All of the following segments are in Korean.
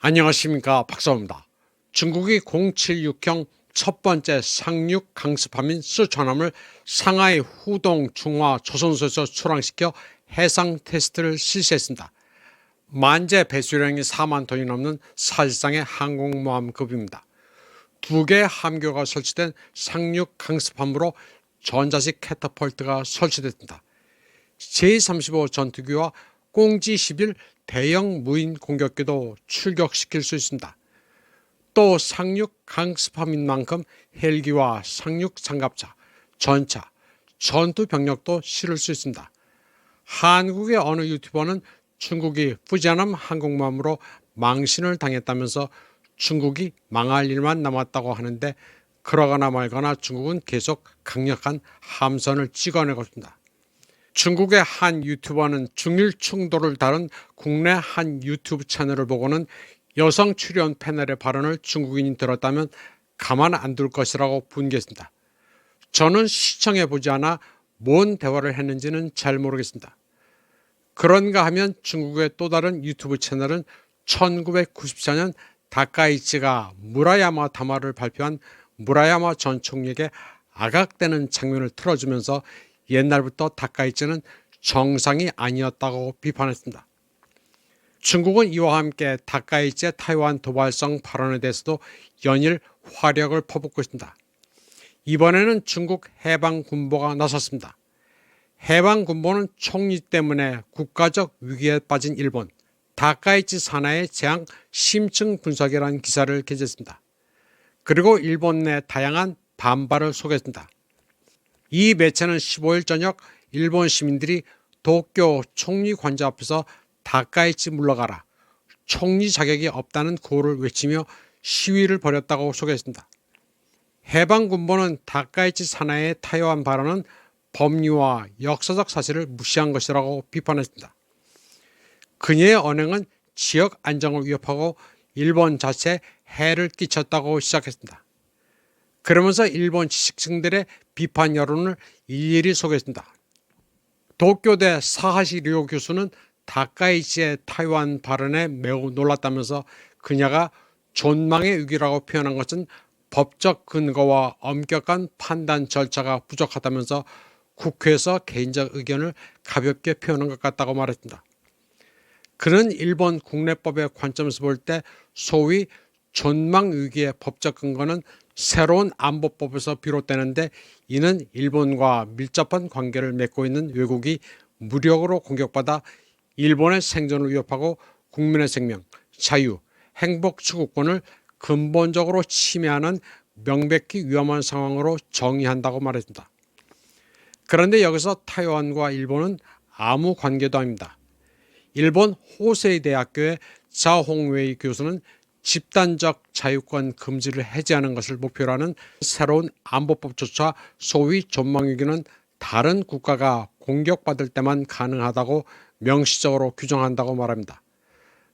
안녕하십니까, 박사입니다. 중국이 076형 첫 번째 상륙 강습함인 스촨함을 상하이 후동 중화 조선소에서 출항시켜 해상 테스트를 실시했습니다. 만재 배수량이 4만 톤이 넘는 사실상의 항공모함급입니다. 두 개의 함교가 설치된 상륙 강습함으로 전자식 캐터펄트가 설치됐습니다. 제35 전투기와 꽁지 11 대형 무인 공격기도 출격시킬 수 있습니다. 또 상륙 강습함인 만큼 헬기와 상륙 장갑차, 전차, 전투 병력도 실을 수 있습니다. 한국의 어느 유튜버는 중국이 푸지안함 항공모함으로 망신을 당했다면서 중국이 망할 일만 남았다고 하는데, 그러거나 말거나 중국은 계속 강력한 함선을 찍어내고 있습니다. 중국의 한 유튜버는 중일 충돌을 다룬 국내 한 유튜브 채널을 보고는 여성 출연 패널의 발언을 중국인이 들었다면 가만 안 둘 것이라고 분개했습니다. 저는 시청해보지 않아 뭔 대화를 했는지는 잘 모르겠습니다. 그런가 하면 중국의 또 다른 유튜브 채널은 1994년 다카이치가 무라야마 다마를 발표한 무라야마 전 총리에게 아각대는 장면을 틀어주면서 옛날부터 다카이치는 정상이 아니었다고 비판했습니다. 중국은 이와 함께 다카이치의 타이완 도발성 발언에 대해서도 연일 화력을 퍼붓고 있습니다. 이번에는 중국 해방군보가 나섰습니다. 해방군보는 총리 때문에 국가적 위기에 빠진 일본, 다카이치 산하의 재앙 심층 분석이라는 기사를 게재했습니다. 그리고 일본 내 다양한 반발을 소개했습니다. 이 매체는 15일 저녁 일본 시민들이 도쿄 총리 관저 앞에서 다카이치 물러가라, 총리 자격이 없다는 구호를 외치며 시위를 벌였다고 소개했습니다. 해방군보는 다카이치 산하의 타이완 발언은 법리와 역사적 사실을 무시한 것이라고 비판했습니다. 그녀의 언행은 지역 안정을 위협하고 일본 자체에 해를 끼쳤다고 시작했습니다. 그러면서 일본 지식층들의 비판 여론을 일일이 소개했습니다. 도쿄대 사하시 료 교수는 다카이치의 타이완 발언에 매우 놀랐다면서 그녀가 존망의 위기라고 표현한 것은 법적 근거와 엄격한 판단 절차가 부족하다면서 국회에서 개인적 의견을 가볍게 표현한 것 같다고 말했습니다. 그는 일본 국내법의 관점에서 볼 때 소위 존망 위기의 법적 근거는 새로운 안보법에서 비롯되는데, 이는 일본과 밀접한 관계를 맺고 있는 외국이 무력으로 공격받아 일본의 생존을 위협하고 국민의 생명, 자유, 행복 추구권을 근본적으로 침해하는 명백히 위험한 상황으로 정의한다고 말했습니다. 그런데 여기서 타이완과 일본은 아무 관계도 아닙니다. 일본 호세이 대학교의 자홍웨이 교수는 집단적 자유권 금지를 해제하는 것을 목표로 하는 새로운 안보법조차 소위 존망위기는 다른 국가가 공격받을 때만 가능하다고 명시적으로 규정한다고 말합니다.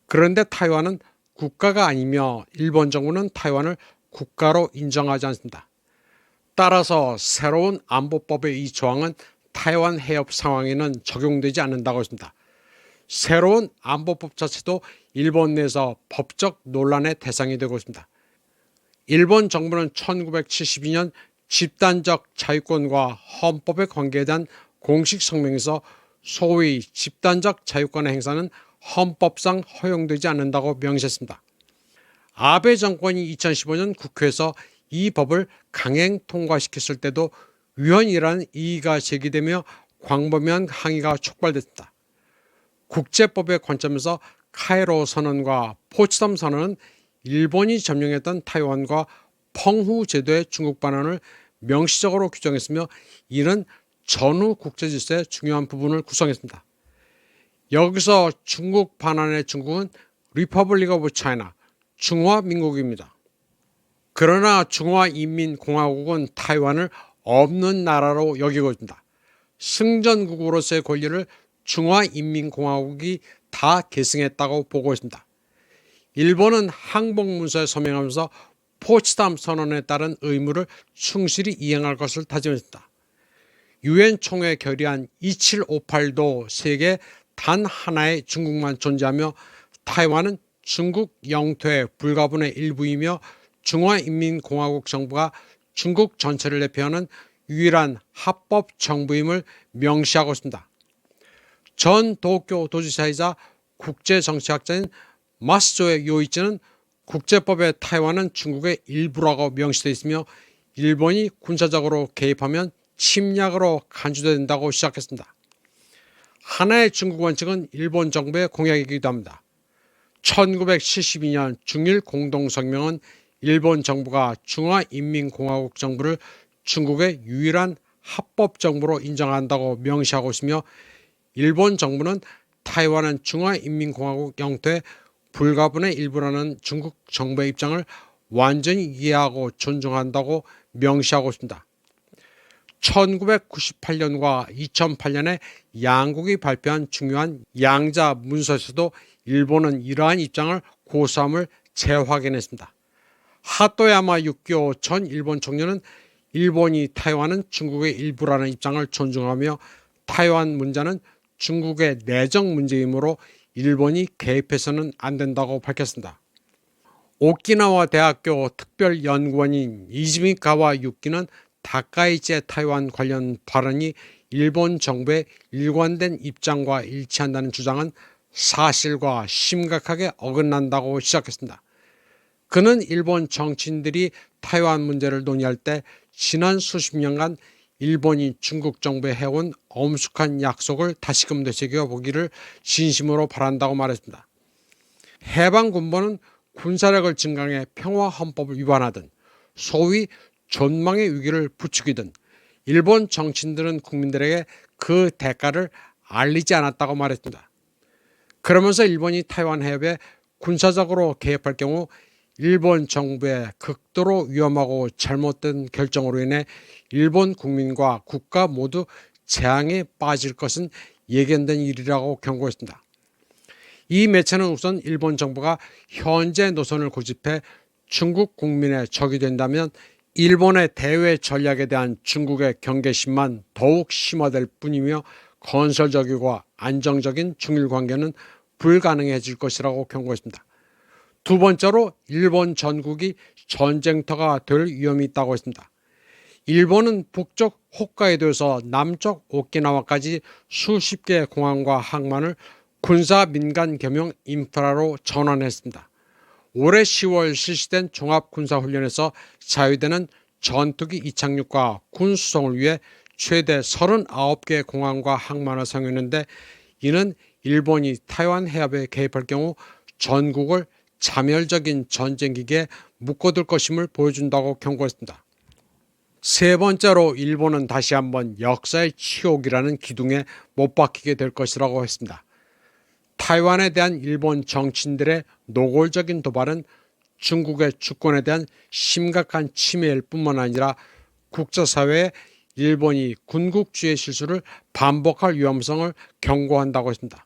그런데 타이완은 국가가 아니며 일본 정부는 타이완을 국가로 인정하지 않습니다. 따라서 새로운 안보법의 이 조항은 타이완 해협 상황에는 적용되지 않는다고 했습니다. 새로운 안보법 자체도 일본 내에서 법적 논란의 대상이 되고 있습니다. 일본 정부는 1972년 집단적 자유권과 헌법의 관계에 대한 공식 성명에서 소위 집단적 자유권의 행사는 헌법상 허용되지 않는다고 명시했습니다. 아베 정권이 2015년 국회에서 이 법을 강행 통과시켰을 때도 위헌이라는 이의가 제기되며 광범위한 항의가 촉발됐습니다. 국제법의 관점에서 카이로 선언과 포츠담 선언은 일본이 점령했던 타이완과 펑후 제도의 중국 반환을 명시적으로 규정했으며, 이는 전후 국제질서의 중요한 부분을 구성했습니다. 여기서 중국 반환의 중국은 리퍼블릭 오브 차이나, 중화민국입니다. 그러나 중화인민공화국은 타이완을 없는 나라로 여기고 있습니다. 승전국으로서의 권리를 중화인민공화국이 다 계승했다고 보고 있습니다. 일본은 항복문서에 서명하면서 포츠담 선언에 따른 의무를 충실히 이행할 것을 다짐했습니다. 유엔 총회 결의안 2758도 세계 단 하나의 중국만 존재하며 타이완은 중국 영토의 불가분의 일부이며 중화인민공화국 정부가 중국 전체를 대표하는 유일한 합법 정부임을 명시하고 있습니다. 전 도쿄 도지사이자 국제정치학자인 마스조의 요이치는 국제법에 타이완은 중국의 일부라고 명시되어 있으며 일본이 군사적으로 개입하면 침략으로 간주된다고 시작했습니다. 하나의 중국 원칙은 일본 정부의 공약이기도 합니다. 1972년 중일 공동성명은 일본 정부가 중화인민공화국 정부를 중국의 유일한 합법 정부로 인정한다고 명시하고 있으며 일본 정부는 타이완은 중화인민공화국 영토의 불가분의 일부라는 중국 정부의 입장을 완전히 이해하고 존중한다고 명시하고 있습니다. 1998년과 2008년에 양국이 발표한 중요한 양자 문서에서도 일본은 이러한 입장을 고수함을 재확인했습니다. 하토야마 유키오 전 일본 총리는 일본이 타이완은 중국의 일부라는 입장을 존중하며 타이완 문제는 중국의 내정 문제이므로 일본이 개입해서는 안 된다고 밝혔습니다. 오키나와 대학교 특별연구원인 이즈미카와 유키는 다카이치의 타이완 관련 발언이 일본 정부의 일관된 입장과 일치한다는 주장은 사실과 심각하게 어긋난다고 시작했습니다. 그는 일본 정치인들이 타이완 문제를 논의할 때 지난 수십 년간 일본이 중국 정부에 해온 엄숙한 약속을 다시금 되새겨보기를 진심으로 바란다고 말했습니다. 해방군부는 군사력을 증강해 평화헌법을 위반하든 소위 존망의 위기를 부추기든 일본 정치인들은 국민들에게 그 대가를 알리지 않았다고 말했습니다. 그러면서 일본이 타이완 해협에 군사적으로 개입할 경우 일본 정부의 극도로 위험하고 잘못된 결정으로 인해 일본 국민과 국가 모두 재앙에 빠질 것은 예견된 일이라고 경고했습니다. 이 매체는 우선 일본 정부가 현재 노선을 고집해 중국 국민의 적이 된다면 일본의 대외 전략에 대한 중국의 경계심만 더욱 심화될 뿐이며 건설적이고 안정적인 중일 관계는 불가능해질 것이라고 경고했습니다. 두 번째로 일본 전국이 전쟁터가 될 위험이 있다고 했습니다. 일본은 북쪽 홋카이도에서 남쪽 오키나와까지 수십 개의 공항과 항만을 군사 민간 겸용 인프라로 전환했습니다. 올해 10월 실시된 종합군사훈련에서 자유대는 전투기 이착륙과 군수송을 위해 최대 39개의 공항과 항만을 사용했는데 이는 일본이 타이완 해협에 개입할 경우 전국을 자멸적인 전쟁기기에 묶어둘 것임을 보여준다고 경고했습니다. 세 번째로 일본은 다시 한번 역사의 치욕이라는 기둥에 못 박히게 될 것이라고 했습니다. 타이완에 대한 일본 정치인들의 노골적인 도발은 중국의 주권에 대한 심각한 침해일 뿐만 아니라 국제사회에 일본이 군국주의 실수를 반복할 위험성을 경고한다고 했습니다.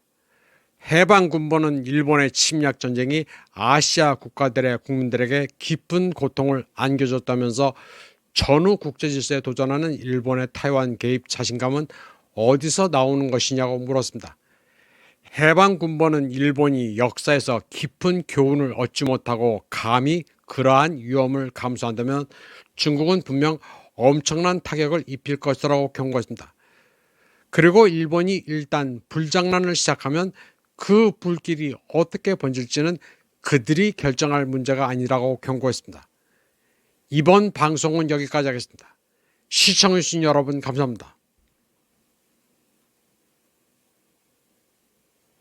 해방군부는 일본의 침략전쟁이 아시아 국가들의 국민들에게 깊은 고통을 안겨줬다면서 전후 국제질서에 도전하는 일본의 타이완 개입 자신감은 어디서 나오는 것이냐고 물었습니다. 해방군부는 일본이 역사에서 깊은 교훈을 얻지 못하고 감히 그러한 위험을 감수한다면 중국은 분명 엄청난 타격을 입힐 것이라고 경고했습니다. 그리고 일본이 일단 불장난을 시작하면 그 불길이 어떻게 번질지는 그들이 결정할 문제가 아니라고 경고했습니다. 이번 방송은 여기까지 하겠습니다. 시청해주신 여러분 감사합니다.